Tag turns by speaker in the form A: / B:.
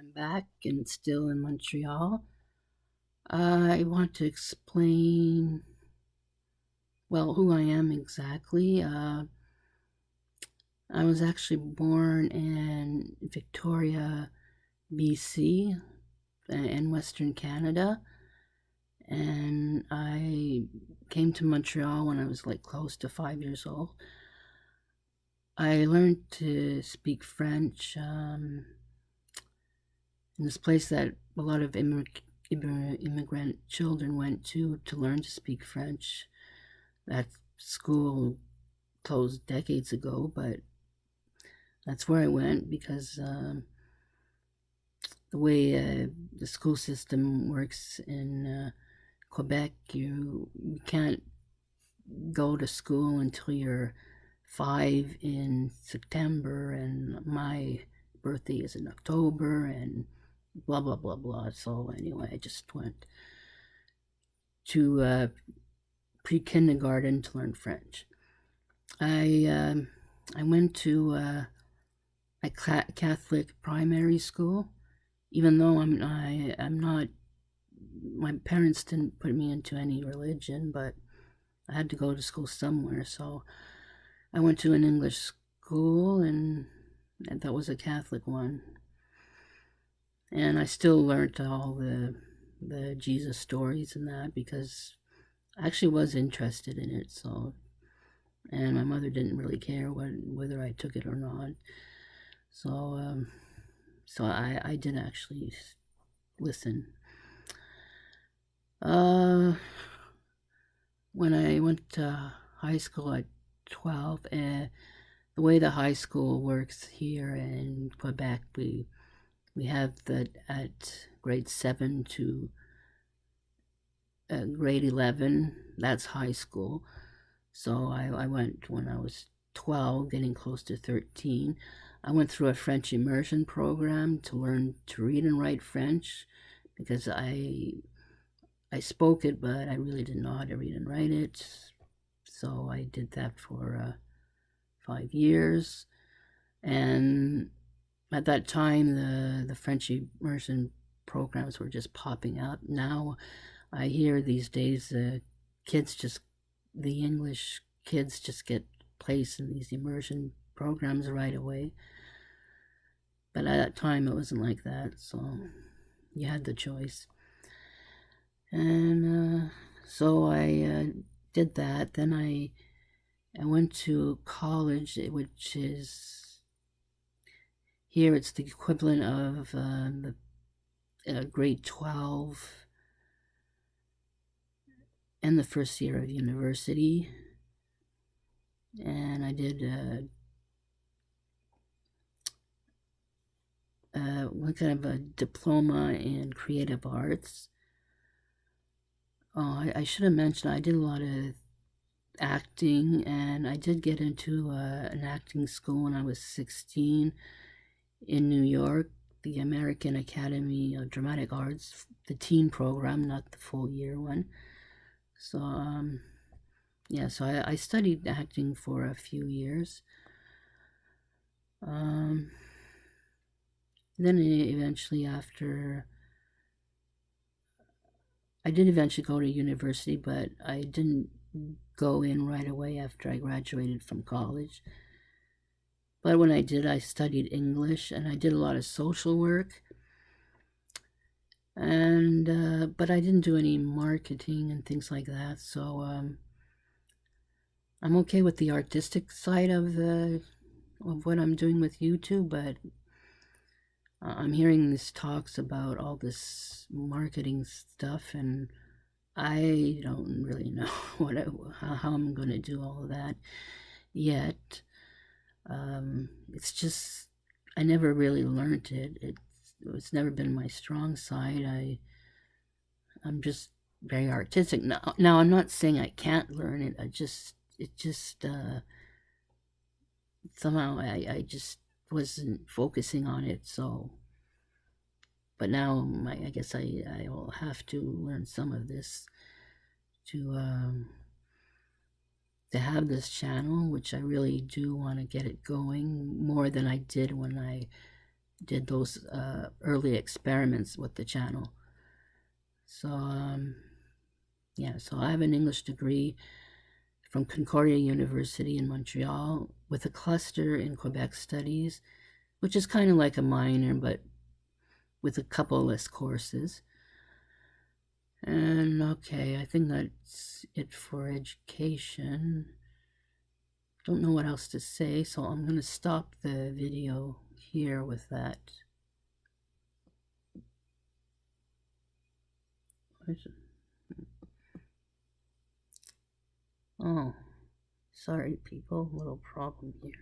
A: I'm back and still in Montreal. I want to explain, well, who I am exactly. I was actually born in Victoria, BC, in Western Canada, and I came to Montreal when I was like close to 5 years old. I learned to speak French in this place that a lot of immigrant children went to learn to speak French. That school closed decades ago, but that's where I went because the way the school system works in Quebec, you can't go to school until you're 5 in September, and my birthday is in October, and blah blah blah blah. So anyway, I just went to pre-kindergarten to learn French. I went to a Catholic primary school, even though I'm not. My parents didn't put me into any religion, but I had to go to school somewhere, so I went to an English school, and that was a Catholic one. And I still learned all the Jesus stories and that because I actually was interested in it. So, and my mother didn't really care whether I took it or not. So, I did actually listen. When I went to high school at 12, the way the high school works here in Quebec, we have that at grade 7 to grade 11, that's high school. So I went when I was 12, getting close to 13. I went through a French immersion program to learn to read and write French because I spoke it, but I really didn't know how to read and write it. So I did that for 5 years. And at that time, the French immersion programs were just popping up. Now I hear these days the English kids just get placed in these immersion programs right away. But at that time, it wasn't like that, so you had the choice. And so I did that. Then I went to college, which is here it's the equivalent of the grade 12 and the first year of university. And I did one kind of a diploma in creative arts. Oh, I should have mentioned I did a lot of acting, and I did get into an acting school when I was 16 in New York, the American Academy of Dramatic Arts, the teen program, not the full year one. So, yeah, so I studied acting for a few years. Then eventually I did eventually go to university, but I didn't go in right away after I graduated from college. But when I did, I studied English, and I did a lot of social work. And but I didn't do any marketing and things like that. So I'm okay with the artistic side of what I'm doing with YouTube, but I'm hearing these talks about all this marketing stuff, and I don't really know how I'm going to do all of that yet. It's just I never really learned it. It's never been my strong side. I'm just very artistic. Now I'm not saying I can't learn it. Somehow I just wasn't focusing on it. So, but now I guess I will have to learn some of this to have this channel, which I really do want to get it going more than I did when I did those early experiments with the channel. So yeah, so I have an English degree from Concordia University in Montreal with a cluster in Quebec Studies, which is kind of like a minor, but with a couple less courses. And okay, I think that's it for education. Don't know what else to say, so I'm going to stop the video here with that. Oh, sorry people, little problem here.